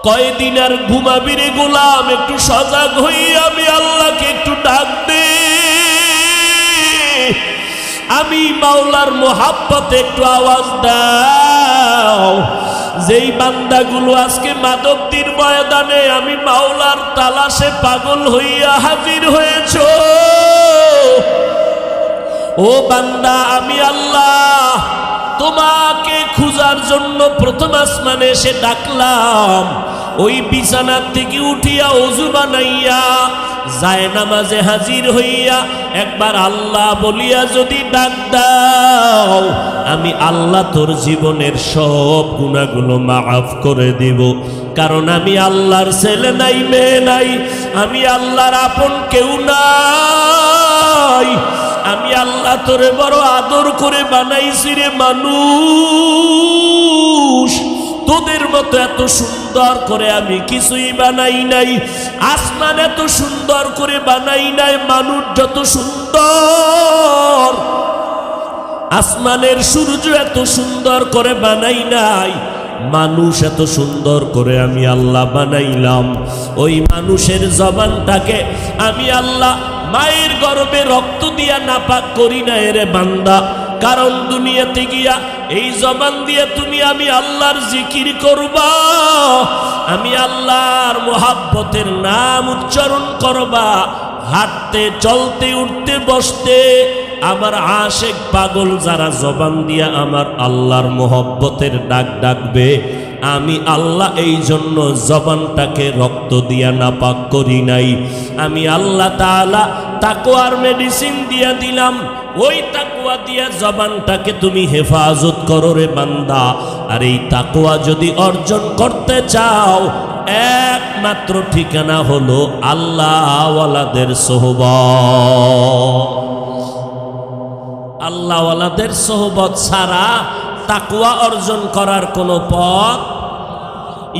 কয়দিন আর ঘুমাবি রে গোলাম? একটু সজাগ হই, আমি আল্লাহকে একটু ডাক দে। আমি মাওলার মোহাব্বতে একটু আওয়াজ দাও। যেই বান্দাগুলো আজকে মাধবদীর ময়দানে আমি মাওলার তালাশে পাগল হইয়া হাজির হয়েছ, ও বান্দা, আমি আল্লাহ তোমাকে খুঁজার জন্য প্রথম আসমানে এসে ডাকলাম। ওই বিছানার থেকে উঠিয়া ওযু বানাইয়া যায় নামাজে হাজির হইয়া একবার আল্লাহ বলিয়া যদি ডাক দাও, আমি আল্লাহ তোর জীবনের সব গুনাহগুলো মাফ করে দিব। কারণ আমি আল্লাহর ছেলে নাই, মেয়ে নাই, আমি আল্লাহর আপন কেউ নাই। আমি আল্লাহ তোরে বড় আদর করে বানাইছি রে মানুষ। তোদের মতো এত সুন্দর করে আমি কিছুই বানাই নাই। আসমান এত সুন্দর করে বানাই নাই, মানুষ যত সুন্দর আসমানের সূর্য এত সুন্দর করে বানাই নাই, মানুষ এত সুন্দর করে আমি আল্লাহ বানাইলাম। ওই মানুষের জবানটাকে আমি আল্লাহ মায়ের গর্ভে রক্ত দিয়া নাপাক করি না রে বান্দা। কারণ দুনিয়াতে গিয়া এই জবান দিয়ে তুমি আমি আল্লাহর জিকির করবা, আমি আল্লাহর মোহাব্বতের নাম উচ্চারণ করবা, হাঁটতে চলতে উঠতে বসতে আমার আশেক পাগল যারা জবান দিয়া আমার আল্লাহর মোহব্বতের ডাক ডাকবে, আমি আল্লাহ এই জন্য জবানটাকে রক্ত দিয়া নাপাক করি নাই। আমি আল্লাহ তাআলা তাকওয়ার মেডিসিন দিয়া দিলাম। ওই তাকওয়া দিয়া জবানটাকে তুমি হেফাজত করো রে বান্দা। আর এই তাকওয়া যদি অর্জন করতে চাও, একমাত্র ঠিকানা হলো আল্লাহওয়ালাদের সোহবত। আল্লাহওয়ালাদের সোহবত ছাড়া তাকওয়া অর্জন করার কোনো পথ।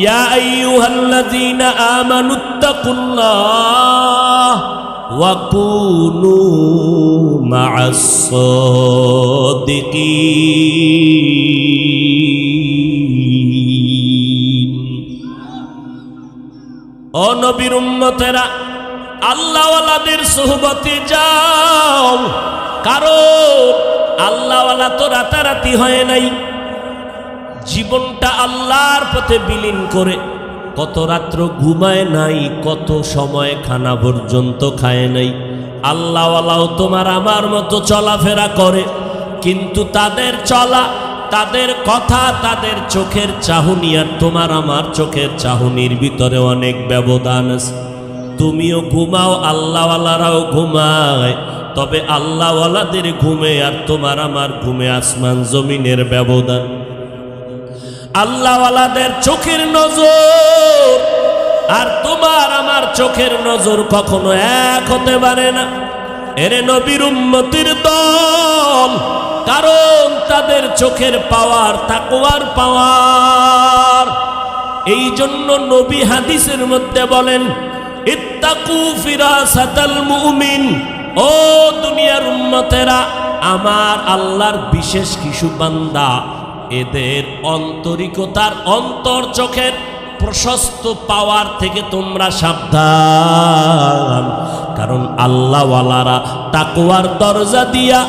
ইয়া আইয়ুহাল্লাযীনা আমানুত্তাকুল্লাহ ওয়া কুনু মা'আস সাদিকিন। ও নবীর উম্মতেরা, আল্লাহওয়ালাদের সোহবতে যাও। কারণ আল্লাহওয়ালা তো রাতারাতি হয় নাই। জীবনটা আল্লাহর পথে বিলীন করে কত রাত্র ঘুমায় নাই, কত সময় খানা পর্যন্ত খায় নাই। আল্লাহওয়ালাও তোমার আমার মতো চলাফেরা করে, কিন্তু তাদের চলা, তাদের কথা, তাদের চোখের চাহনি আর তোমার আমার চোখের চাহনির ভিতরে অনেক ব্যবধান আছে। তুমিও ঘুমাও, আল্লাহওয়ালারাও ঘুমায়, তবে আল্লাহওয়ালাদের ঘুমে আর তোমার আমার ঘুমে আসমান জমিনের ব্যবধান। আল্লাহওয়ালাদের চোখের নজর আর তোমার আমার চোখের নজর কখনো এক হতে পারে না। এরে নবীর উম্মতির দল, কারণ তাদের চোখের পাওয়ার তাকওয়ার পাওয়ার। এই জন্য নবী হাদিসের মধ্যে বলেন, ইত্তাকু ফিরাসাতাল মুমিন। ও দুনিয়ার উম্মতেরা, আমার আল্লাহর বিশেষ কিছু বান্দা, এদের অন্তরিকতার অন্তর চোখের প্রশস্ত পাওয়ার থেকে তোমরা সাবধান। কারণ আল্লাহওয়ালারা তাকওয়ার দরজা দিয়া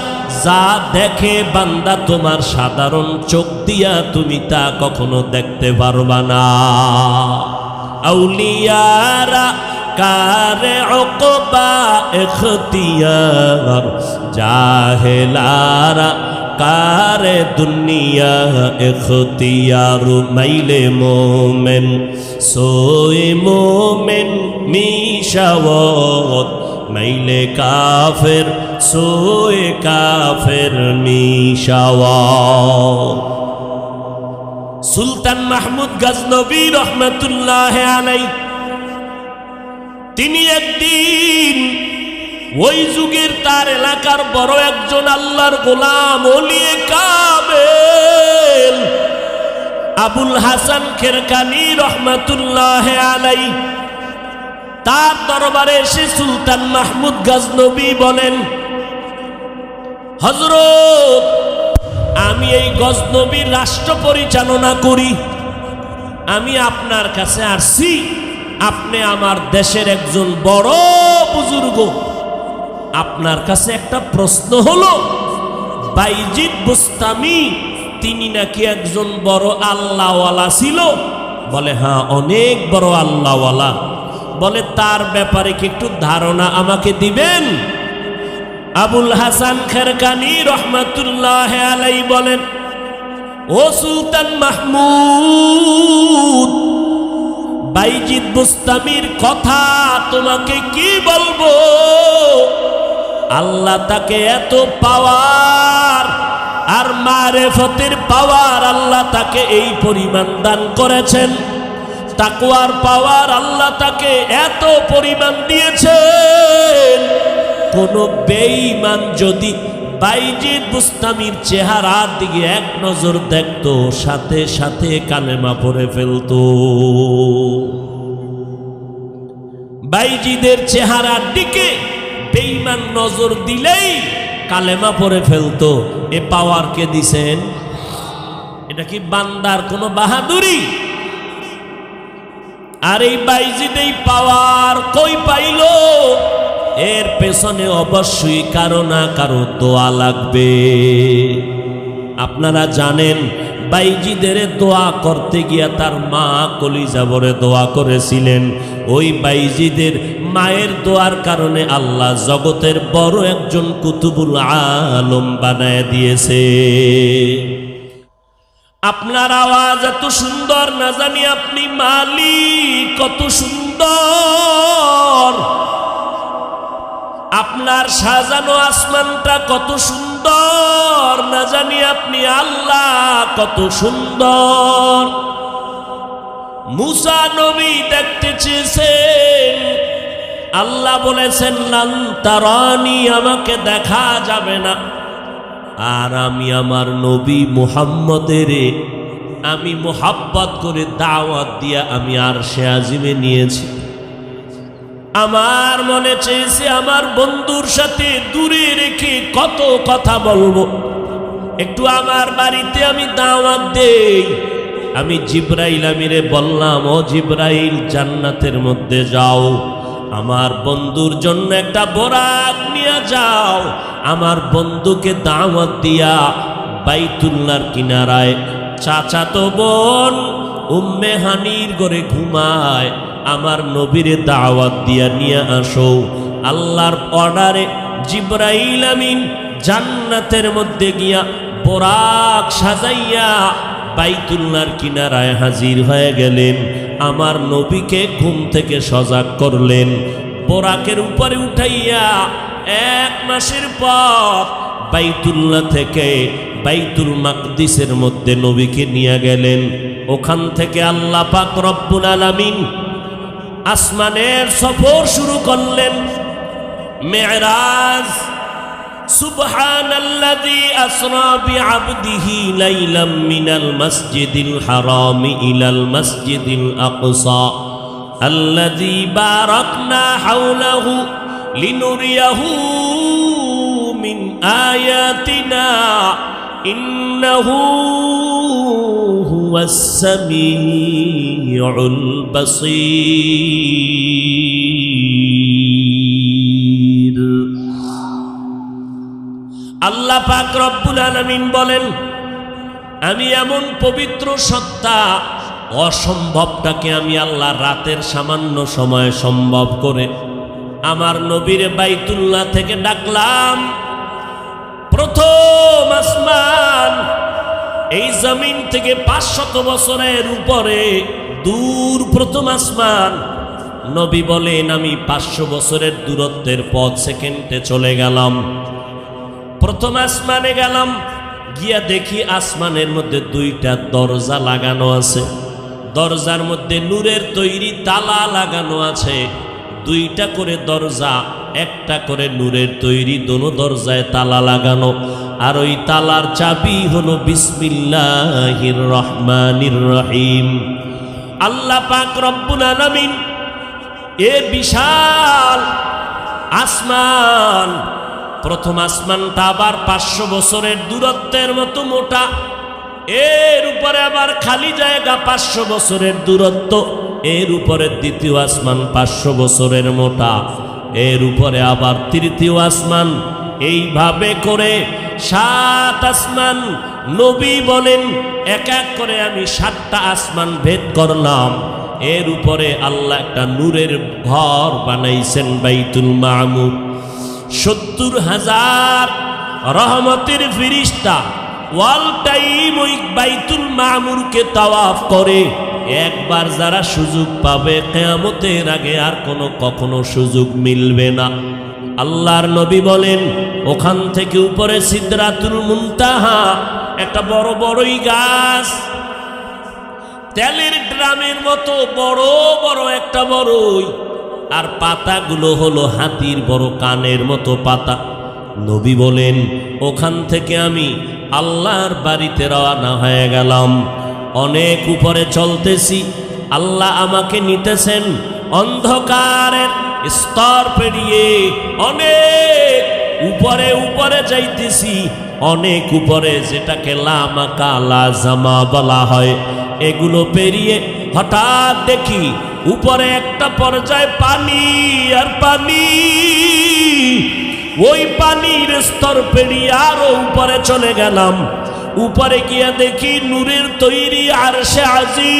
যা দেখে বান্দা, তোমার সাধারণ চোখ দিয়া তুমি তা কখনো দেখতে পারবা না। আউলিয়ারা কারে উকবা ইখতিয়ার, জাহেলারা কারে দুনিয়া ইখতিয়ার। মাইলে মোমেন সোয়ে মোমেন মিশাওয়াত, মাইলে কাফের সোয়ে কাফের মিশাওয়াত। সুলতান মাহমুদ গজনবী রহমতুল্লাহ আলাইহি, তিনি একদিন ওই যুগের তার এলাকার বড় একজন আল্লাহর গোলাম ওলিয়ে কামেল আবুল হাসান খেরকানি রহমতুল্লাহ আলাইহি, তার দরবারে এসে সুলতান মাহমুদ গজনবী বলেন, হযরত, আমি এই গজনবীর রাষ্ট্র পরিচালনা করি, আমি আপনার কাছে আসছি, আপনি আমার দেশের একজন বড় বুজুর্গ, আপনার কাছে একটা প্রশ্ন হলো, বাইজিদ বুস্তামি তিনি নাকি একজন বড় আল্লাহওয়ালা ছিল? বলে হ্যাঁ, অনেক বড় আল্লাহওয়ালা। বলে তার ব্যাপারে কি একটু ধারণা আমাকে দিবেন? আবুল হাসান খেরকানি রহমাতুল্লাহ আলাইহি বলেন, ও সুলতান মাহমুদ, বাইজিদ বুস্তামির কথা তোমাকে কি বলবো। আল্লাহ তাকে এত পাওয়ার আর মারেফতের পাওয়ার আল্লাহ তাকে এই পরিমাণ দান করেছেন, তাকওয়ার পাওয়ার আল্লাহ তাকে এত পরিমাণ দিয়েছেন, কোন বেঈমান যদি বাইজিদ বুস্তামির চেহারার দিকে এক নজর দেখতো, সাথে সাথে কালেমা পড়ে ফেলতো। বাইজিদের চেহারার দিকে বেঈমান নজর দিলেই কালেমা পড়ে ফেলতো। এ পাওয়ার কে দিছেন? এটা কি বান্দার কোনো বাহাদুরি? আর এই বাইজিদ এই পাওয়ার কই পাইল? এর পেছনে অবশ্যই কারো না কারো দোয়া লাগবে। আপনারা জানেন, বাইজিদের দোয়া করতে গিয়া তার মা কলিজা ভরে দোয়া করেছিলেন। ওই বাইজিদের মায়ের দোয়ার কারণে আল্লাহ জগতের বড় একজন কুতুবুল আলম বানায় দিয়েছে। আপনার আওয়াজ এত সুন্দর, না জানি আপনি মালিক কত সুন্দর, আপনার সাজানো আসমানটা কত সুন্দর, না জানি আপনি আল্লাহ কত সুন্দর। মুসা নবী দেখতে চেয়েছেন, আল্লাহ বলেছেন লান তারানি, আমাকে দেখা যাবে না। আর আমি আমার নবী মুহাম্মদের আমি মোহাব্বত করে দাওয়াত দিয়া আমি আরশে আজিমে নিয়েছি। আমার মনে চেয়েছে আমার বন্ধুর সাথে দূরে রেখে কত কথা বলবো, একটু আমার বাড়িতে আমি দাওয়াত দেই। আমি জিব্রাইল আমিরে বললাম, ও জিব্রাইল, জান্নাতের মধ্যে যাও, আমার বন্ধুর জন্য একটা বোরাক নিয়ে যাও, আমার বন্ধুকে দাওয়াত দিয়া বাইতুল্লাহর কিনারায় চাচাতো বোন উম্মে হানির ঘরে ঘুমায়, আমার নবীরে দাওয়াত দিয়া নিয়ে আসো। আল্লাহর অর্ডারে জিব্রাইল আমিন জান্নাতের মধ্যে গিয়া বোরাক সাজাইয়া বাইতুল্লাহর কিনারায় হাজির হয়ে গেলেন। আমার নবীকে ঘুম থেকে সজাগ করলেন, বোরাকের উপরে উঠাইয়া 1 মাসের পথ বাইতুল্লাহ থেকে বাইতুল মাকদিসের মধ্যে নবীকে নিয়ে গেলেন। ওখান থেকে আল্লাহ পাক রব্বুল আলামিন আসমানের সফর শুরু করলেন, মেরাজ। সুবহানাল্লাযী আসরা বিআবদিহি লাইলাম মিনাল মাসজিদিল হারামি ইলাল মাসজিদিল আকসা আল্লাযী বারাকনা হাওলাহু লিনুরিয়াহু মিন আয়াতিনা ইন্নাহু হুয়াস সামিউল বাসীর। আল্লাহ পাক রব্বুল আলামিন বলেন, আমি এমন পবিত্র সত্তা, অসম্ভবটাকে আমি আল্লাহ রাতের সামান্য সময় সম্ভব করে আমার নবীরে বাইতুল্লাহ থেকে ডাকলাম। প্রথম আসমান, এই জমিন থেকে 500 বছরের উপরে দূর প্রথম আসমান। নবী বলেন, আমি 500 বছরের দূরত্বের পথ সেকেন্ডে চলে গেলাম। প্রথম আসমানে গেলাম, গিয়া দেখি আসমানের মধ্যে 2টা দরজা লাগানো আছে। দরজার মধ্যে নূরের তৈরি তালা লাগানো আছে। 2টা করে দরজা, একটা করে নূরের তৈরি, দোনো দরজায় তালা লাগানো। আর ওই তালার চাবি হলো বিসমিল্লাহির রহমানির রহিম। আল্লাহ পাক রব্বুল আলামিন এ বিশাল আসমান, প্রথম আসমানটা আবার 500 বছরের দূরত্বের মতো মোটা। এর উপরে আবার খালি জায়গা 500 বছরের দূরত্ব, এর উপরে দ্বিতীয় আসমান 500 বছরের মোটা, এর উপরে আবার তৃতীয় আসমান, এইভাবে করে 7 আসমান। নবী বলেন এক এক করে আমি 7টা আসমান ভেদ করলাম। এর উপরে আল্লাহ একটা নূরের ঘর বানাইছেন বাইতুল মামুর। 70,000 রহমতের ফেরেশতা ওয়াল টাইম ওই বাইতুল মামুরকে তাওয়াফ করে। একবার যারা সুযোগ পাবে কিয়ামতের আগে আর কখনো সুযোগ মিলবে না। আল্লাহর নবী বলেন ওখান থেকে উপরে সিদরাতুল মুনতাহা, একটা বড় বড়ই গাছ, তেলের ড্রামের মতো বড় বড় একটা বড়ই, আর পাতাগুলো হলো হাতির বড় কানের মতো পাতা। নবী বলেন ওখান থেকে আমি আল্লাহর বাড়িতে রওনা হয়ে গেলাম। অনেক উপরে চলতেছি, আল্লাহ আমাকে নিতেছেন অন্ধকারের স্তর পেরিয়ে, অনেক উপরে উপরে যাইতেছি, অনেক উপরে, যেটাকে লামাকা লাজামা বলা হয়। এগুলো পেরিয়ে হঠাৎ দেখি উপরে একটা পর্যায়ে পানি আর পানি। ওই পানির স্তর পেরিয়ে আরো উপরে চলে গেলাম। উপরে গিয়ে দেখি নূরের তৈরি আরশে আজিম।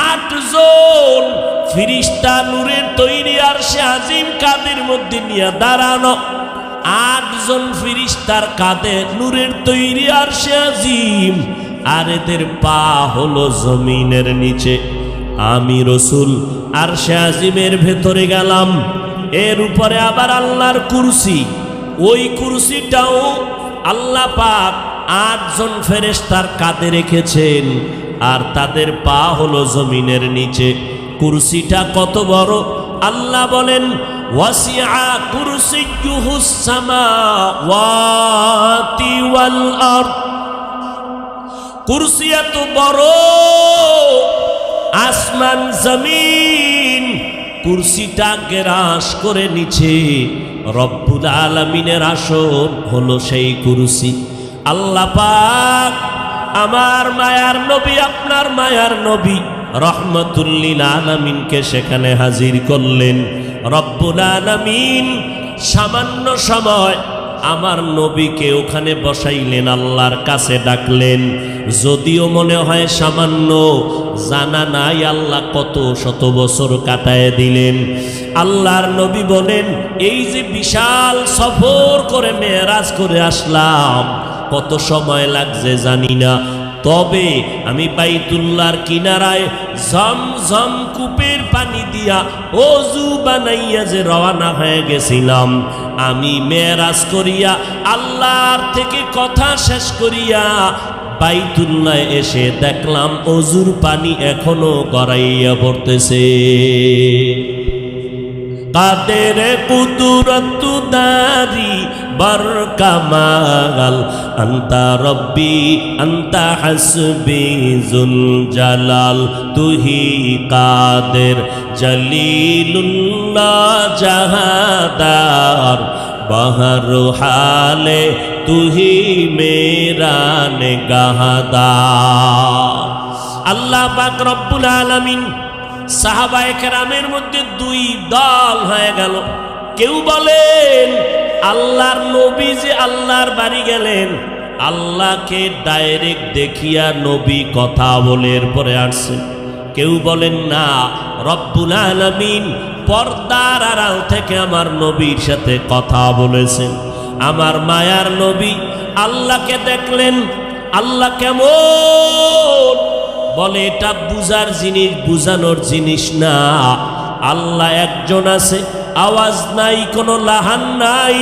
8 জন ফেরেশতা নূরের তৈরি আরশে আজিম কাঁধের মধ্যে নিয়ে দাঁড়ানো। 8 জন ফেরেশতার কাঁধে নূরের তৈরি আরশে আজিম, আর এদের পা হলো জমিনের নিচে। আমি রসুল আরশে আজিমের ভেতরে গেলাম। এর উপরে আবার আল্লাহর কুরসি, ওই কুরসিটাও আল্লাহ পাক 8 জন ফেরেশতার কাঁধে রেখেছেন, আর তাদের পা হলো জমিনের নিচে। কুরসিটা কত বড় আল্লাহ বলেন ওয়াসিআ কুরসিয়্যুহুস সামাওয়াতি ওয়াল আরদ। কুরসি এত বড়, আসমান জমিন কুরসিটা গ্রাস করে নিচে। রব্বুল আলামিনের আসন হলো সেই কুরসি। আল্লাহ পাক আমার মায়ার নবী, আপনার মায়ার নবী রহমাতুল লিল আলামিনকে সেখানে হাজির করলেন। রব্বুল আলামিন সামান্য সময় আমার নবীকে ওখানে বসাইলেন, আল্লাহর কাছে ডাকলেন। যদিও মনে হয় সামান্য, জানা নাই আল্লাহ কত শত বছর কাটায় দিলেন। আল্লাহর নবী বলেন এই যে বিশাল সফর করে মেরাজ করে আসলাম, কত সময় লাগছে জানি না, তবে আমি বাইতুল্লাহর কিনারায় ঝমঝম কূপের পানি দিয়া ওযু বানাইয়া যে রওনা হয়ে গেছিলাম, আমি মেরাজ করিয়া আল্লাহর থেকে কথা শেষ করিয়া বাইতুল্লাহ এসে দেখলাম ওযুর পানি এখনো গড়াইয়া পড়তেছে। কাদের কুদরত দারি বার কামাল, আন্তা রব্বি আন্তা হাসবি জুল জালাল, তুহি কাদের জলিলুল্লাহ জাহাদার, বাহর হালে তুহি মেরা নিগাহদার। আল্লাহ পাক রব্বুল আলামিন সাহাবায়ে কেরামের মধ্যে 2 দল হয়ে গেল। কেউ বলেন আল্লাহর নবী যে আল্লাহর বাড়ি গেলেন, আল্লাহকে ডাইরেক্ট দেখিয়া নবী কথা বলে এরপরে আসছেন। কেউ বলেন না, রব্বুল আলামিন পর্দার আড়াল থেকে আমার নবীর সাথে কথা বলেছেন। আমার মায়ার নবী আল্লাহকে দেখলেন। আল্লাহ কেমন? বলে এটা বুঝার জিনিস, বুঝানোর জিনিস না। আল্লাহ একজন আছে, আওয়াজ নাই, কোনো লাহান নাই।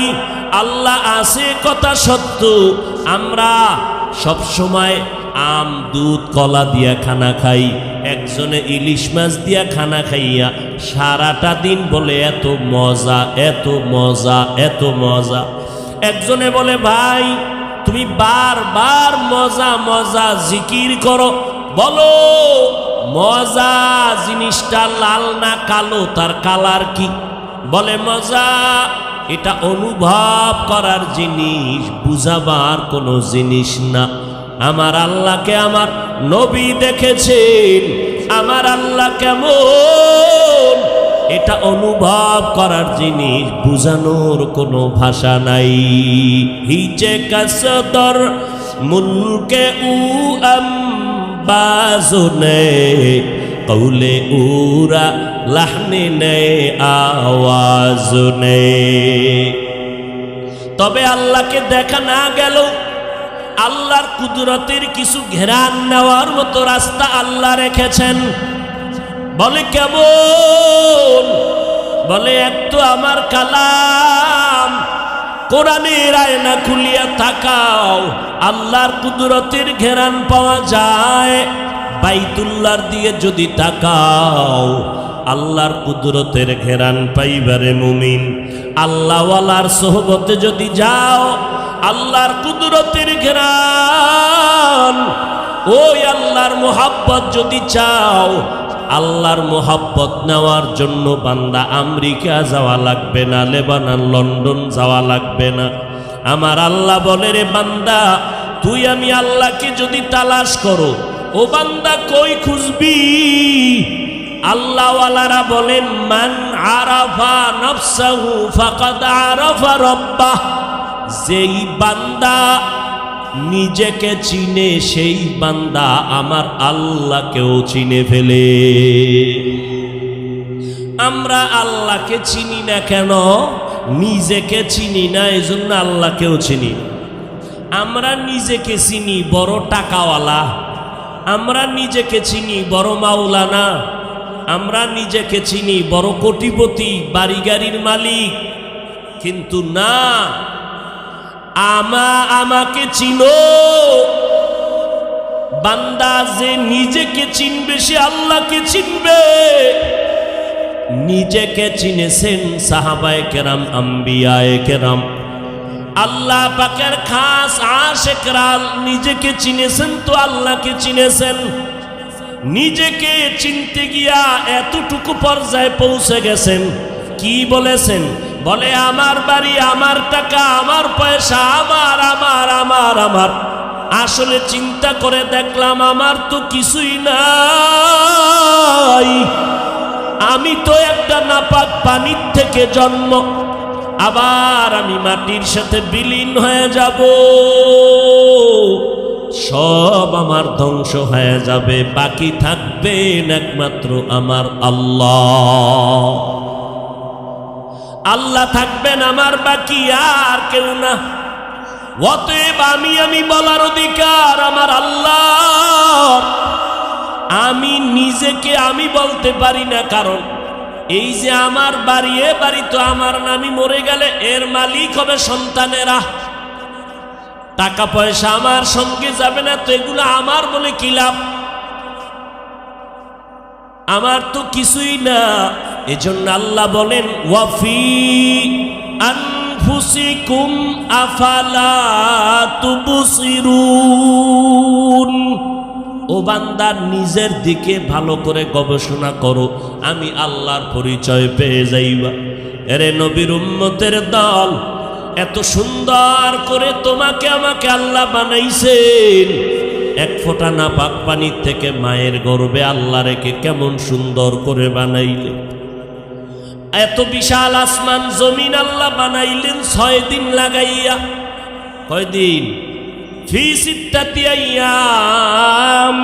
আল্লাহ আছে কথা সত্য। আমরা সব সময় আম দুধ কলা দিয়া খানা খাই, একজনে ইলিশ মাছ দিয়া খানা খাইয়া সারাটা দিন বলে এত মজা, এত মজা, এত মজা। একজনে বলে ভাই তুমি বারবার মজা মজা জিকির করো, বলো মজা জিনিসটা লাল না কালো, তার কালার কি? বলে মজা এটা অনুভব করার জিনিস, বুঝাবার কোনো জিনিস না। আমার আল্লাহকে আমার নবী দেখেছেন, আমার আল্লাহ কেমন এটা অনুভব করার জিনিস, বুঝানোর কোনো ভাষা নাই। হিচে কাসদর মুলকে উ আম্বাজনে কৌলে উরা লাহনে নে আওয়াজ নে। তবে আল্লাহকে দেখা না গেল, আল্লাহর কুদরতের কিছু ঘেরান নেওয়ার মতো রাস্তা আল্লাহ রেখেছেন। বলে কেমন? বলে একটু আমার কালাম কোরআনের আয়না খুলিয়া তাকাও, আল্লাহর কুদরতের ঘেরান পাওয়া যায়। বাইতুল্লাহর দিয়ে যদি তাকাও, আল্লাহর কুদরতের ঘেরান পাইবারে মুমিন। আল্লাহওয়ালার সোহবতে যদি যাও, আল্লাহর কুদরতের ঘেরান, ওই আল্লাহর মোহাব্বত যদি চাও, আল্লাহর মোহাব্বত নেওয়ার জন্য বান্দা আমেরিকা যাওয়া লাগবে না, লেবানন, লন্ডন যাওয়া লাগবে না। আমার আল্লাহ বলে, রে বান্দা, তুই আমি আল্লাহকে যদি তালাশ করো, ও বান্দা কই খুঁজবি? আল্লাহওয়ালারা বলেন, মান আরাফা নফসাহু ফাকাদ আরাফা রাব্বাহ। যেই বান্দা নিজেকে চিনে, সেই বান্দা আমার আল্লাহকেও চিনে ফেলে। আমরা আল্লাহকে চিনি না কেন? নিজেকে চিনি না, এজন্য আল্লাহকেও চিনি। আমরা নিজেকে চিনি বড় টাকাওয়ালা, আমরা নিজেকে চিনি বড় মাওলানা, আমরা নিজেকে চিনি বড় কোটিপতি, বাড়ি গাড়ির মালিক। কিন্তু না, আমাকে চিনো। বান্দা যে নিজেকে চিনবে, সে আল্লাহকে চিনবে। নিজেকে চিনেছেন সাহাবায়ে কেরাম, আম্বিয়ায়ে কেরাম, আল্লাহ পাকের খাস আশিকরা নিজেকে চিনেছেন তো আল্লাহকে চিনেছেন। নিজেকে চিনতে গিয়া এতটুকু পর্যায়ে পৌঁছে গেছেন, কি বলেছেন? বলে আমার বাড়ি, আমার টাকা, আমার পয়সা, আমার আমার আমার আমার। আসলে চিন্তা করে দেখলাম আমার তো কিছুই নাই। আমি তো একটা নাপাক পানির থেকে জন্ম, আবার আমি মাটির সাথে বিলীন হয়ে যাব। সব আমার ধ্বংস হয়ে যাবে, বাকি থাকবেন একমাত্র আমার আল্লাহ। আল্লাহ থাকবেন আমার, বাকি আর কেউ না। অতএব আমি বলার অধিকার আমার আল্লাহ। আমি নিজেকে আমি বলতে পারি না, কারণ এই যে আমার বাড়ি, এ বাড়ি তো আমার না। আমি মরে গেলে এর মালিক হবে সন্তানেরা। টাকা পয়সা আমার সঙ্গে যাবে না, তো এগুলো আমার বলে কি লাভ? আমার তো কিছুই না। এজন্য আল্লাহ বলেন, ওয়াফি আনফুসিকুম আফালা তুবসিরুন। ও বান্দা, নিজের দিকে ভালো করে গবেষণা করো, আমি আল্লাহর পরিচয় পেয়ে যাইবা। এরে নবীর উম্মতের দল, এত সুন্দর করে তোমাকে আমাকে আল্লাহ বানাইছেন। এক ফোঁটা নাপাক পানির থেকে মায়ের গর্ভে আল্লাহ রেখে কেমন সুন্দর করে বানাইলেন। এত বিশাল আসমান জমিন আল্লাহ বানাইলেন 6 দিন লাগাইয়া। কয়দিন? ফি সিত্তাতি আইয়াম।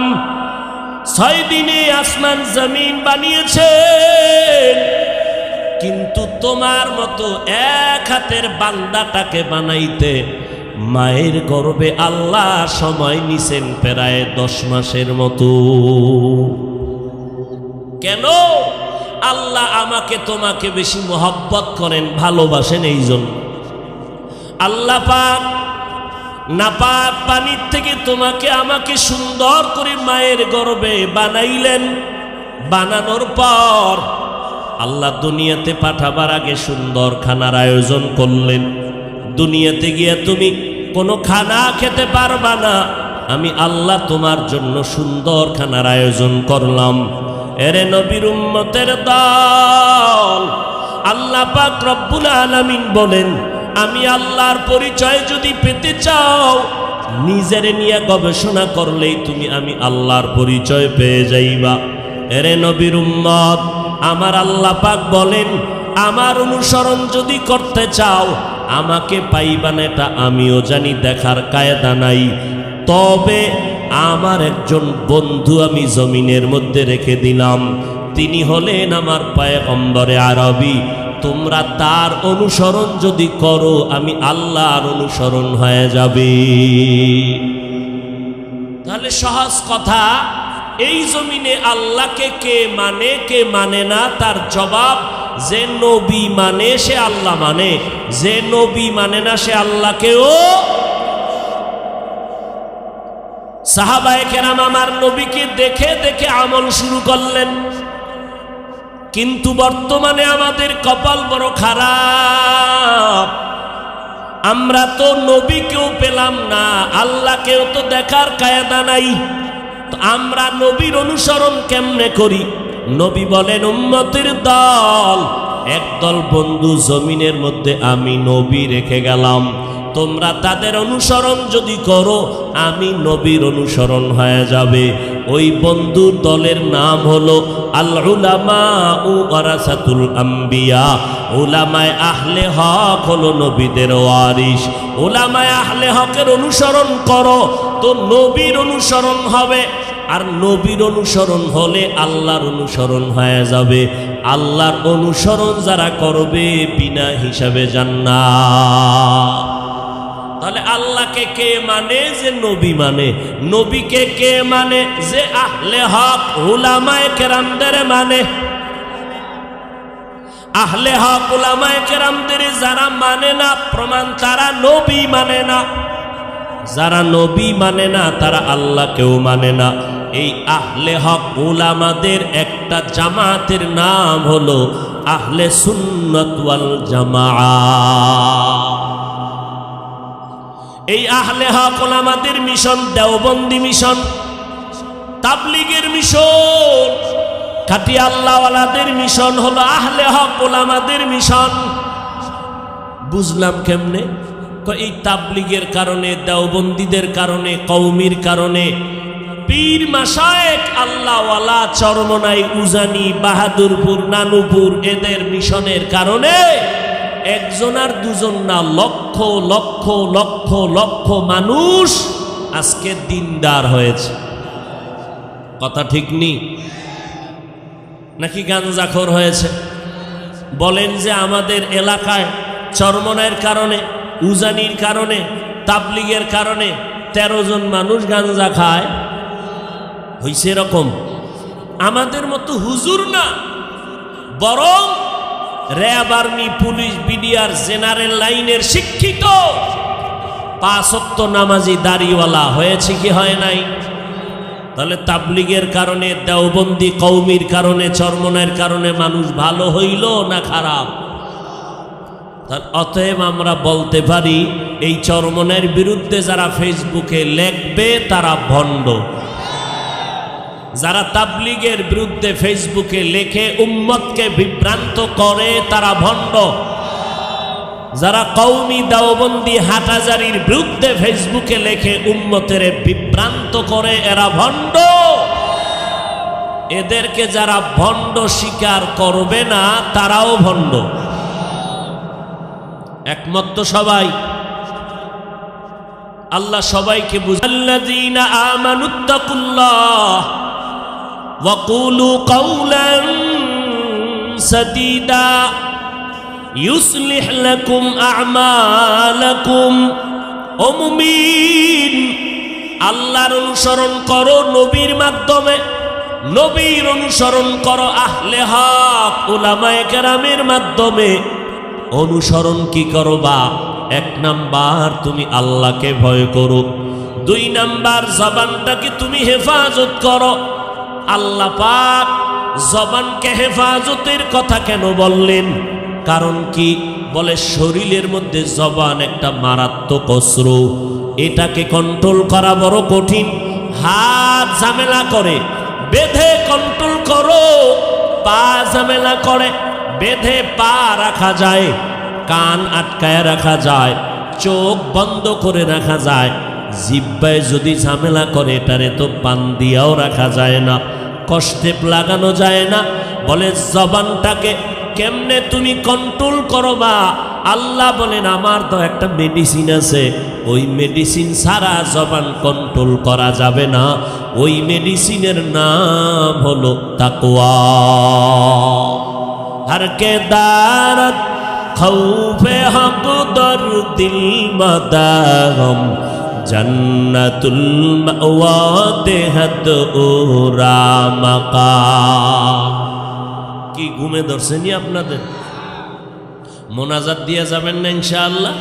6 দিনে আসমান জমিন বানিয়েছেন। কিন্তু তোমার মতো এক হাতের বান্দাটাকে বানাইতে মায়ের গর্ভে আল্লাহ সময় নিছেন প্রায় 10 মাসের মতো। কেন? আল্লাহ আমাকে তোমাকে বেশি মহব্বত করেন, ভালোবাসেন, এই জন্য আল্লাহ পাক নাপাক পানির থেকে তোমাকে আমাকে সুন্দর করে মায়ের গর্ভে বানাইলেন। বানানোর পর আল্লাহ দুনিয়াতে পাঠাবার আগে সুন্দর খানার আয়োজন করলেন। দুনিয়াতে গিয়ে তুমি কোনো খানা খেতে পারবা না, আমি আল্লাহ তোমার জন্য সুন্দর খানার আয়োজন করলাম। এরে নবীর উম্মতের দল, আল্লাহ পাক রব্বুল আলামিন বলেন, আমি আল্লাহর পরিচয় যদি পেতে চাও, নিজের নিয়ে গবেষণা করলেই তুমি আমি আল্লাহর পরিচয় পেয়ে যাইবা। এরে নবীর উম্মত, আমার আল্লাহ পাক বলেন, আমার অনুসরণ যদি করতে চাও, আমাকে পাইবা না এটা আমিও জানি, দেখার কায়দা নাই। তবে আমার একজন বন্ধু আমি জমিনের মধ্যে রেখে দিলাম, তিনি হলেন আমার পয়গম্বরে আরবী। তোমরা তার অনুসরণ যদি করো, আমি আল্লাহর অনুসরণ হয়ে যাবে। তাহলে সহজ কথা, এই জমিনে আল্লাহকে কে মানে কে মানে না, তার জবাব যে নবী মানে সে আল্লাহ মানে, যে নবী মানে না সে আল্লাহকেও। সাহাবায়ে কেরাম আমার নবীকে দেখে দেখে আমল শুরু করলেন, কিন্তু বর্তমানে আমাদের কপাল বড় খারাপ। আমরা তো নবীকেও পেলাম না, আল্লাহকেও তো দেখার কায়দা নাই। তো আমরা নবীর অনুসরণ কেমনে করি? নবী বলেন, উম্মতের দল, একদল বন্ধু জমিনের মধ্যে আমি নবী রেখে গেলাম, তোমরা তাদের অনুসরণ যদি করো, আমি নবীর অনুসরণ হয়ে যাবে। ওই বন্ধুর দলের নাম হলো আল উলামা ওয়ারাসাতুল আম্বিয়া। উলামায়ে আহলে হক হলো নবীদের ওয়ারিস। উলামায়ে আহলে হকের অনুসরণ করো তো নবীর অনুসরণ হবে, আর নবীর অনুসরণ হলে আল্লাহর অনুসরণ হয়ে যাবে। আল্লাহর অনুসরণ যারা করবে বিনা হিসাবে জান্নাত। তাহলে আল্লাহকে কে মানে? যে নবী মানে। নবীকে কে মানে? যে আহলে হক উলামায়ে কেরামদের মানে। আহলে হক উলামায়ে কেরামদের যারা মানে না, প্রমাণ তারা নবী মানে না। যারা নবী মানে না তারা আল্লাহকেও মানে না। এই আহলে হক উলামাদের একটা জামাতের নাম হলো আহলে সুন্নাত ওয়াল জামাআহ। এই আহলে হক উলামাদের মিশন দেওবন্দি মিশন, তাবলীগের মিশন, খাঁটি আল্লাহওয়ালাদের মিশন হলো আহলে হক উলামাদের মিশন। বুঝলাম কেমনে? এই তাবলীগের কারণে, দেওবন্দীদের কারণে, কওমির কারণে, পীর মাশায়েখ আল্লাহওয়ালা চরমনাই, উজানি, বাহাদুরপুর, নানুপুর এদের মিশনের কারণে একজন আর দুজন না, লক্ষ লক্ষ লক্ষ লক্ষ মানুষ আজকে দিনদার হয়েছে। কথা ঠিক নি? নাকি গাঞ্জাখোর হয়েছে? বলেন যে আমাদের এলাকায় চরমনাইয়ের কারণে, উজানির কারণে, তাবলীগের কারণে 13 জন মানুষ গাঞ্জা খায়, হইছে এরকম? আমাদের মতো হুজুর না, বরং RAB, army, police, BDR, general লাইনের শিক্ষিত 5 ওয়াক্ত নামাজি দাড়িওয়ালা হয়েছে কি হয় নাই? তাহলে তাবলীগের কারণে, দেওবন্দি কওমির কারণে, চরমনাইয়ের কারণে মানুষ ভালো হইল না খারাপ? অতএব আমরা বলতে পারি, এই চরমনাইয়ের বিরুদ্ধে যারা ফেসবুকে লেখবে তারা ভণ্ড। যারা তাবলীগের বিরুদ্ধে ফেসবুকে লেখে উম্মতকে বিভ্রান্ত করে তারা ভণ্ড। যারা কওমি, দেওবন্দি, হাটহাজারীর বিরুদ্ধে ফেসবুকে লেখে উম্মতের বিভ্রান্ত করে এরা ভণ্ড। এদেরকে যারা ভণ্ড স্বীকার করবে না তারাও ভণ্ড। একমত তো সবাই? আল্লাহ সবাইকে বুঝাল্লাযীনা আমানুত্তাকুল্লাহ ওয়া কুলু কাওলান সাদীদা ইউসলিহ লাকুম আ'মালাকুম। ও মুমিন, আল্লাহর অনুসরণ করো নবীর মাধ্যমে, নবীর অনুসরণ করো আহলে হক উলামায়ে কেরামের মাধ্যমে। অনুসরণ কি করবা? 1 নাম্বার তুমি আল্লাহকে ভয় করো, 2 নাম্বার জবানটাকে তুমি হেফাজত করো। আল্লাহ পাক জবানকে হেফাজতের কথা কেন বললেন? কারণ কি? বলে শরীরের মধ্যে জবান একটা মারাত্মক অস্ত্র, এটাকে কন্ট্রোল করা বড় কঠিন। হাত ঝামেলা করে, বেঁধে কন্ট্রোল করো, পা ঝামেলা করে, বেঁধে পা রাখা যায়, কান আটকায় রাখা যায়, চোখ বন্ধ করে রাখা যায়। জিহ্বায় যদি ঝামেলা করে এটারে তো পান দিয়াও রাখা যায় না, কষ্টে লাগানো যায় না। বলে জবানটাকে কেমনে তুমি কন্ট্রোল করবা? আল্লাহ বলেন আমার তো একটা মেডিসিন আছে, ওই মেডিসিন ছাড়া জবান কন্ট্রোল করা যাবে না। ওই মেডিসিনের নাম হলো তাকওয়া। हर के दारत खौफे हक दर दिल मदागम जन्नतुल मअवा देहत ओरा मकाम। কি ঘুমে ধরছেনি আপনাদের? মোনাজাত দিয়ে যাবেন না ইনশাআল্লাহ?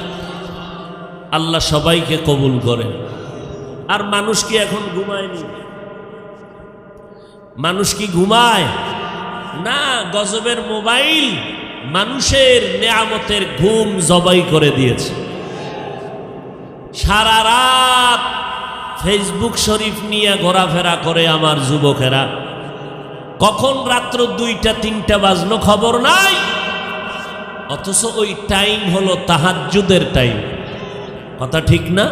আল্লাহ সবাইকে কবুল করেন। আর মানুষ কি এখন ঘুমায়নি? মানুষ কি ঘুমায় না? গজবের মোবাইল মানুষের নেয়ামতের ঘুম জবাই করে দিয়েছে। সারা রাত ফেসবুক শরীফ নিয়ে ঘোরাফেরা করে আমার যুবকেরা। কখন রাত্র 2টা 3টা বাজলো খবর নাই, অথচ ওই টাইম হলো তাহাজ্জুদের টাইম। কথা ঠিক না?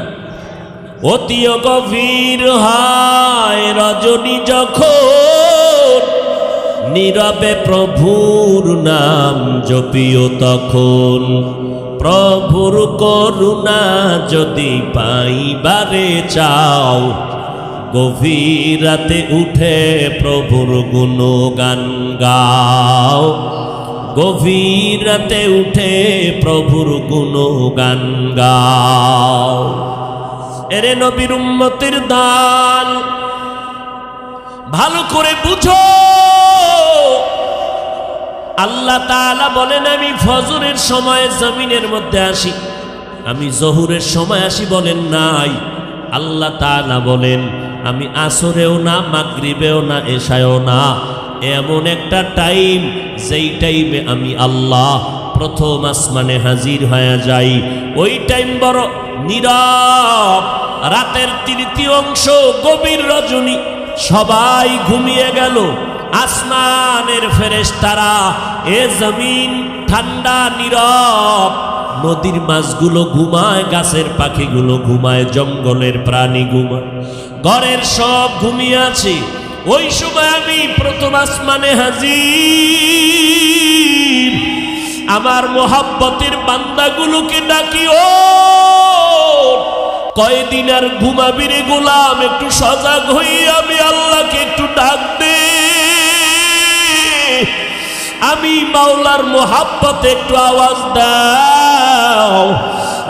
অতি গভীর হয় রজনী যখন, নীরবে প্রভুর নাম জপিও তখন। প্রভুর করুণা যদি পাইবারে চাও, গভীর রাতে উঠে প্রভুর গুণগান গাও। গভীর রাতে উঠে প্রভুর গুণগান গাও। এরে নবীর উম্মতের দান ভালো করে বুঝো। আল্লাহ তাআলা বলেন আমি ফজরের সময় জমিনের মধ্যে আসি, আমি জোহরের সময় আসি বলেন নাই। আল্লাহ তাআলা বলেন আমি আসরেও না, মাগরিবেও না, এশায়ও না, এমন একটা টাইম যেই টাইমে আমি আল্লাহ প্রথম আসমানে হাজির হয়ে যাই। ওই টাইম বড় নীরব, রাতের তৃতীয় অংশ, গভীর রজনী, সবাই ঘুমিয়ে গেল। আসমানের ফেরেশতারা, এ জমিন ঠান্ডা নীরব, নদীর মাছগুলো ঘুমায়, গাছের পাখিগুলো ঘুমায়, জঙ্গলের প্রাণী ঘুমায়, ঘরের সব ঘুমিয়ে আছে। ওই সময় আমি প্রথম আসমানে হাজির, আমার মোহাব্বতের বান্দাগুলোকে ডাকি, ও কয়দিন আর ঘুমাবি রে গোলাম, একটু সজাগ হই, আমি আল্লাহকে একটু ডাক দে। আমি মাওলার মোহাব্বতে একটু আওয়াজ দাও।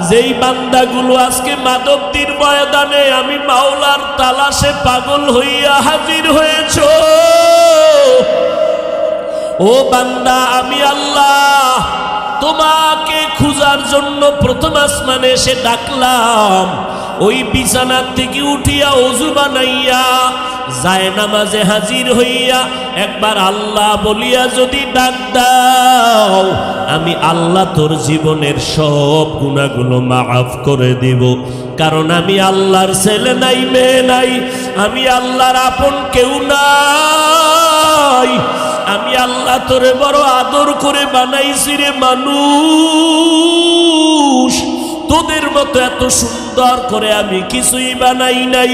যেই বান্দাগুলো আজকে মাধবদীর ময়দানে আমি মাওলার তালাশে পাগল হইয়া হাজির হয়েছ, ও বান্দা আমি আল্লাহ তোমাকে খুঁজার জন্য প্রথম আসমানে এসে ডাকলাম। ওই বিছানার থেকে উঠিয়া ওযু বানাইয়া যায় নামাজে হাজির হইয়া একবার আল্লাহ বলিয়া যদি ডাক দাও, আমি আল্লাহ তোর জীবনের সব গুনাহগুলো মাফ করে দিব। কারণ আমি আল্লাহর ছেলে নাই, মেয়ে নাই, আমি আল্লাহর আপন কেউ নাই। আমি আল্লাহ তোরে বড় আদর করে বানাইছি রে মানুষ, তোদের মতো এত সুন্দর করে আমি কিছুই বানাই নাই।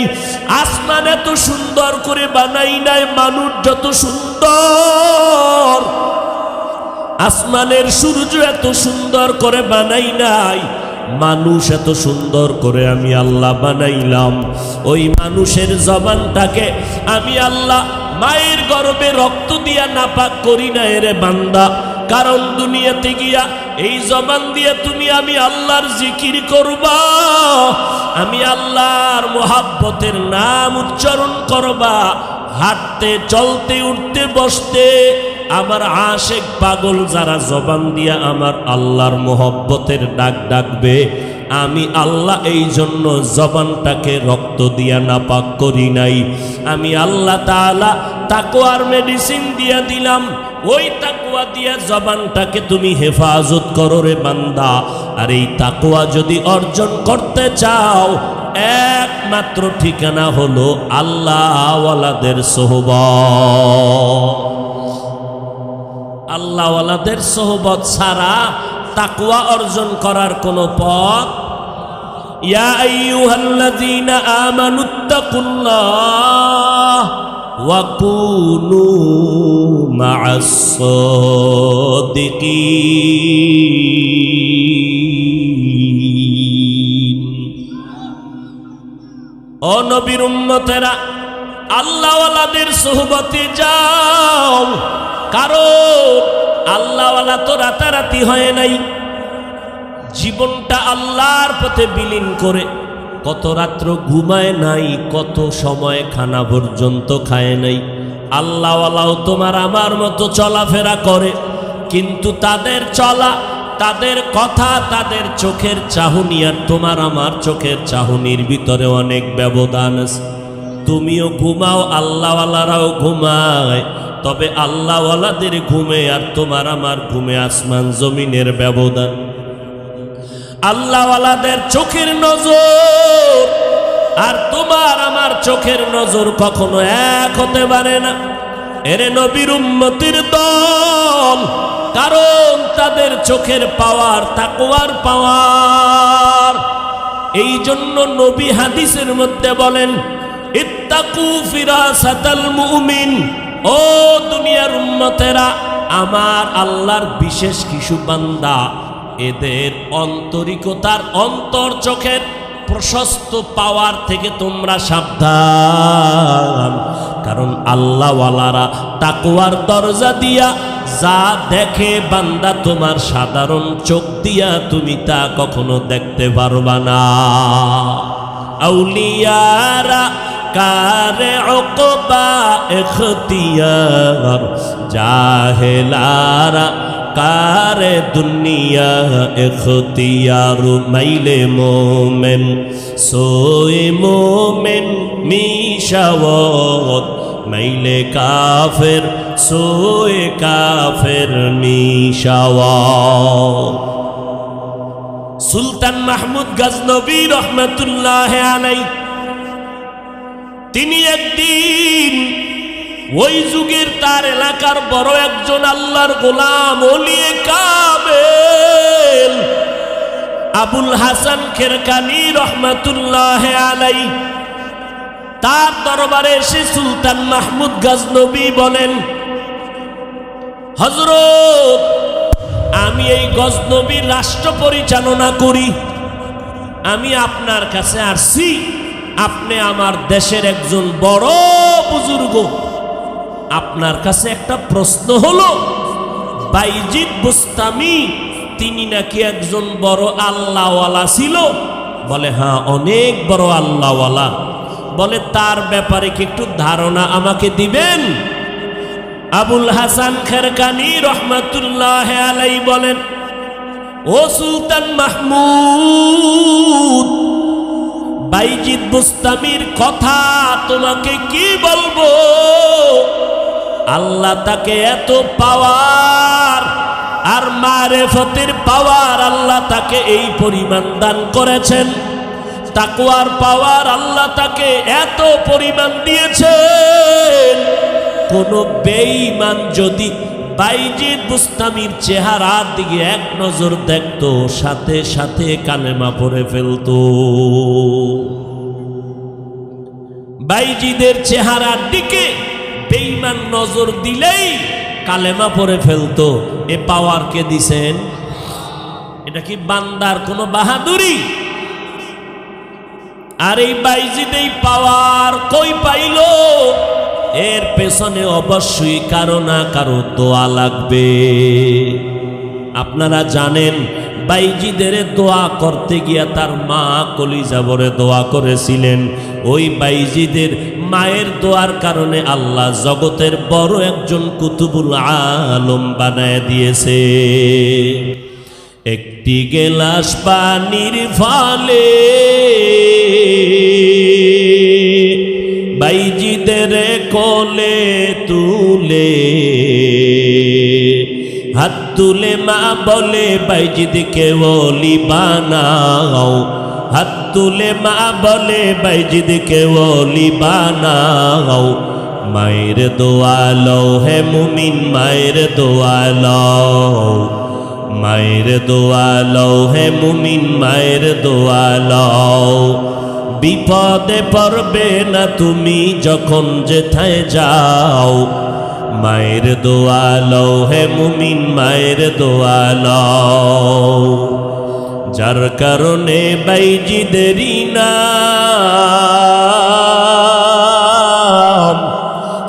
আসমান এত সুন্দর করে বানাই নাই, মানুষ যত সুন্দর, আসমানের সূর্য এত সুন্দর করে বানাই নাই, মানুষ এত সুন্দর করে আমি আল্লাহ বানাইলাম। ওই মানুষের জবানটাকে আমি আল্লাহ মায়ের গর্ভে রক্ত দিয়া নাপাক করি না রে বান্দা। কারণ দুনিয়াতে গিয়া এই জবান দিয়ে তুমি আমি আল্লাহর জিকির করবা, আমি আল্লাহর মোহাব্বতের নাম উচ্চারণ করবা, হাঁটতে চলতে উঠতে বসতে আমার আশেক পাগল যারা জবান দিয়া আমার আল্লাহর মোহব্বতের ডাক ডাকবে, আমি আল্লাহ এই জন্য জবানটাকে রক্ত দিয়া নাপাক করি নাই। আমি আল্লাহ তাআলা তাকওয়ার মেডিসিন দিয়া দিলাম, ওই তাকওয়া দিয়া জবানটাকে তুমি হেফাজত করো রে বান্দা। আর এই তাকওয়া যদি অর্জন করতে চাও, একমাত্র ঠিকানা হলো আল্লাহ ওয়ালাদের সোহবত। আল্লাহওয়ালাদের সোহবত ছাড়া তাকওয়া অর্জন করার কোনো পথ। ইয়া আইয়ুহাল্লাযীনা আমানুত্তাকুল্লাহ ওয়া কুনু মা'আস সাদিকিন। ও নবীর উম্মতেরা, আল্লাহওয়ালাদের সোহবতে যাও, কারণ আল্লাহওয়ালা তো রাতারাতি হয় নাই। জীবনটা আল্লাহর পথে বিলীন করে কত রাত্র ঘুমায় নাই, কত সময় খানা পর্যন্ত খায় নাই। আল্লাহওয়ালাও তোমার আমার মতো চলাফেরা করে, কিন্তু তাদের চলা, তাদের কথা, তাদের চোখের চাহনি আর তোমার আমার চোখের চাহনির ভিতরে অনেক ব্যবধান আছে। তুমিও ঘুমাও, আল্লাহওয়ালারাও ঘুমায়, তবে আল্লাহওয়ালাদের ঘুমে আর তোমার আমার ঘুমে আসমান জমিনের ব্যবধান। আল্লাহওয়ালাদের চোখের নজর আর তোমার আমার চোখের নজর কখনো এক হতে পারে না। এরে নবীর উম্মতির দল, কারণ তাদের চোখের পাওয়ার তাকওয়ার পাওয়ার। এই জন্য নবী হাদিসের মধ্যে বলেন, ইত্তাকু ফিরাসাতাল মুমিন। ও দুনিয়ার উম্মতেরা, আমার আল্লাহর বিশেষ কিছু বান্দা, এদের অন্তরিকতার অন্তর চোখের প্রশস্ত পাওয়ার থেকে তোমরা সাবধান। কারণ আল্লাহওয়ালারা তাকওয়ার দরজা দিয়া যা দেখে বান্দা, তোমার সাধারণ চোখ দিয়া তুমি তা কখনো দেখতে পারবা না। আউলিয়ারা কারে উকবা ইখতিয়ার, জাহেলারা কারে দুনিয়া ইখতিয়ার। মাইলে মোমেন সোয়ে মোমেন মিশাওয়াত, মাইলে কাফের সোয়ে কাফের মিশাওয়াত। সুলতান মাহমুদ গজনবী রহমতুল্লাহ আলাইহি, তিনি একদিন ওই যুগের তার এলাকার বড় একজন আল্লাহর গোলাম ওলিয়ে কামেল আবুল হাসান খেরকানি রহমতুল্লাহ আলাইহি, তার দরবারে এসে সুলতান মাহমুদ গজনবী বলেন, হযরত, আমি এই গজনবীর রাষ্ট্র পরিচালনা করি, আমি আপনার কাছে আসছি। আপনি আমার দেশের একজন বড় বুজুর্গ, আপনার কাছে একটা প্রশ্ন হলো, বাইজিদ বুস্তামি তিনি নাকি একজন বড় আল্লাহওয়ালা ছিল? বলে হ্যাঁ, অনেক বড় আল্লাহওয়ালা। বলে তার ব্যাপারে কি একটু ধারণা আমাকে দিবেন? আবুল হাসান খেরকানি রহমতুল্লাহ আলাইহি বলেন, ও সুলতান মাহমুদ, বাইজিদ বুস্তামির কথা তোমাকে কি বলবো। আল্লাহ তাকে এত পাওয়ার আর মারেফতের পাওয়ার আল্লাহ তাকে এই পরিমাণ দান করেছেন, তাকওয়ার পাওয়ার আল্লাহ তাকে এত পরিমাণ দিয়েছেন, কোন বেঈমান যদি বাইজিদ বুস্তামির চেহারার দিকে এক নজর দেখতো, সাথে সাথে কালেমা পড়ে ফেলতো। বাইজিদের চেহারার দিকে বেঈমান নজর দিলেই কালেমা পড়ে ফেলতো। এ পাওয়ার কে দিছেন? এটা কি বান্দার কোনো বাহাদুরি? আর এই বাইজিদ এই পাওয়ার কই পাইল? এর পেছনে অবশ্যই কারো না কারো দোয়া লাগবে। আপনারা জানেন, বাইজিদের দোয়া করতে গিয়া তার মা কলিজা ভরে দোয়া করেছিলেন। ওই বাইজিদের মায়ের দোয়ার কারণে আল্লাহ জগতের বড় একজন কুতুবুল আলম বানায় দিয়েছে। একটি গেলাস পানির ফলে বাইজিদের কোলে তুলে, হাত তুলে মা বলে বাইজিদকে ওলি বানাও, হাত তুলে মা বলে বাইজিদকে ওলি বানাও। মায়ের দোয়া লও হে মুমিন মায়ের দোয়া লও, মায়ের দোয়া লও হে মুমিন মায়ের দোয়া লও। বিপদে পড়বে না তুমি যখন যেথায় যাও, মায়ের দোয়া লও হে মুমিন মায়ের দোয়া লও। যার কারণে বাইজিদেরই নাম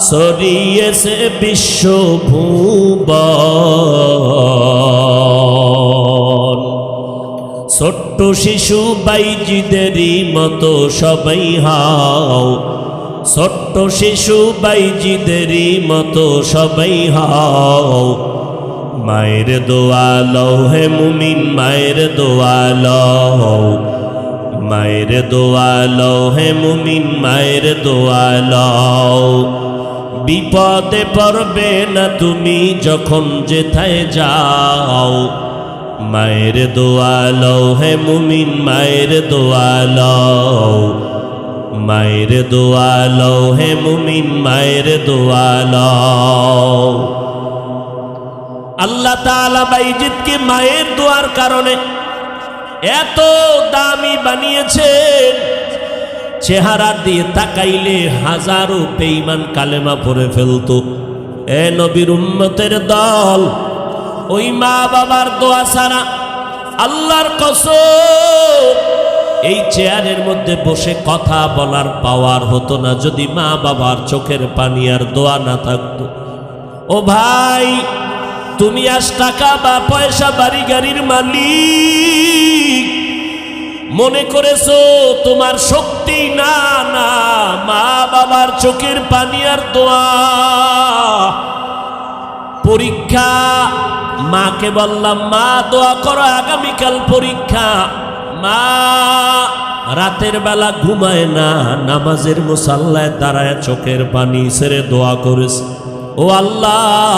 ছড়িয়েছে বিশ্বভুবন। ছোট্ট শিশু বাইজিদেরই মতো সবাই হও, ছোট্ট শিশু বাইজিদেরই মতো সবাই হও। মায়ের দোয়া লও হে মুমিন মায়ের দোয়া লও, মায়ের দোয়া লও হে মুমিন মায়ের দোয়া লও। বিপদে পড়বে না তুমি যখন যেথায় যাও, মায়ের দোয়া লও হে মুমিন মায়ের দোয়া লও, মায়ের দোয়া লও হে মুমিন মায়ের দোয়া লও। আল্লাহ তাআলা বাইজিদকে মায়ের দোয়ার কারণে এত দামি বানিয়েছেন, চেহারা দিয়ে তাকাইলে হাজারো বেঈমান কালেমা পড়ে ফেলতো। এ নবীর উম্মতের দল, ওই মা বাবার দোয়া ছাড়া আল্লাহর কসম এই চেয়ারের মধ্যে বসে কথা বলার পাওয়ার হতো না যদি মা বাবার চোখের পানি আর দোয়া না থাকতো। ও ভাই, তুমি আজ টাকা বা পয়সা বাড়ি গাড়ির মালিক মনে করেছো তোমার শক্তি, না না, মা বাবার চোখের পানি আর দোয়া। পরীক্ষা, মাকে বললাম মা দোয়া করো আগামীকাল পরীক্ষা। মা রাতের বেলা ঘুমায় না, নামাজের মুসাল্লায় দাঁড়ায় চোখের পানি ছেড়ে দোয়া করেছে, ও আল্লাহ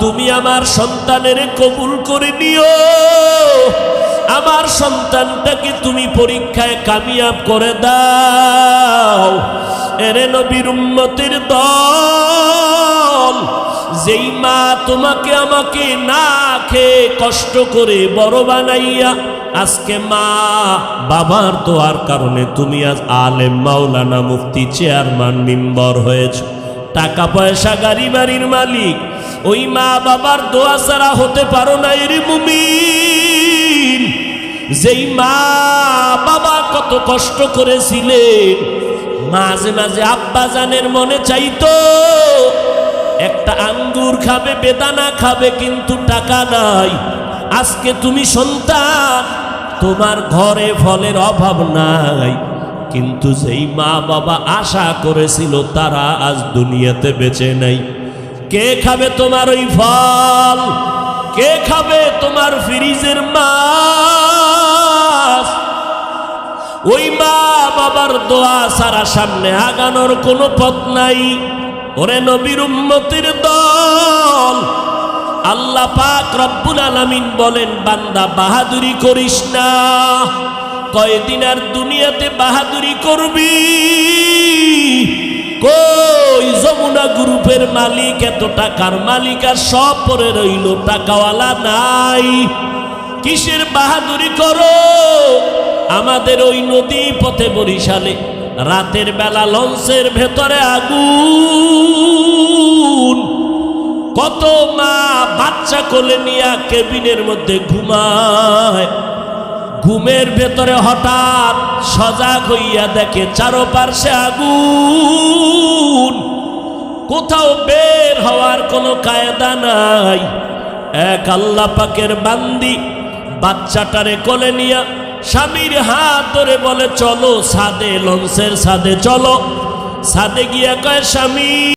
তুমি আমার সন্তানের কবুল করে নিও, আমার সন্তানটাকে তুমি পরীক্ষায় কামিয়াব করে দাও। এরে নবীর উম্মতের দল, যেই মা তোমাকে আমাকে না খেয়ে কষ্ট করে বড় বানাইয়া আজকে মা বাবার দোয়ার কারণে তুমি আজ আলেম মাওলানা মুফতি চেয়ারম্যান মেম্বার হয়েছ, টাকা পয়সা গাড়ি বাড়ির মালিক, ওই মা বাবার দোয়া ছাড়া হতে পারো না। এর মুমিন, যেই মা বাবা কত কষ্ট করেছিলেন, মাঝে মাঝে আব্বা জানের মনে চাইতো একটা আঙ্গুর খাবে, বেদানা খাবে, কিন্তু টাকা নাই। আজকে তুমি সন্তান, তোমার ঘরে ফলের অভাব নাই, কিন্তু যেই মা বাবা আশা করেছিল তারা আজ দুনিয়াতে বেঁচে নাই। কে খাবে তোমার ওই ফল? কে খাবে তোমার ফ্রিজের মাছ? ওই মা বাবার দোয়া ছাড়া সামনে আগানোর কোনো পথ নাই। ওরে নবীর উম্মতের দল, আল্লাহ পাক রব্বুল আলামিন বলেন, বান্দা বাহাদুরি করিস না। কয়দিন আর দুনিয়াতে বাহাদুরি করবি? কই যমুনা গ্রুপের মালিক, এত টাকার মালিক, আর সব পরে রইল, টাকাওয়ালা নাই। কিসের বাহাদুরি করো? আমাদের ওই নদী পথে বরিশালে রাতের বেলা লঞ্চের ভেতরে আগুন, কত মা বাচ্চা কোলে নিয়ে কেবিনের মধ্যে ঘুমায়। ঘুমের ভেতরে হঠাৎ সজাগ হইয়া দেখে চারপাশে আগুন, কোথাও বের হওয়ার কোনো কায়দা নাই। এক আল্লাহ পাকের বান্দি বাচ্চাটারে কোলে নিয়া স্বামীর হাত ধরে বলে, চলো ছাদে, লঞ্চের ছাদে চলো। ছাদে গিয়া কয়, স্বামী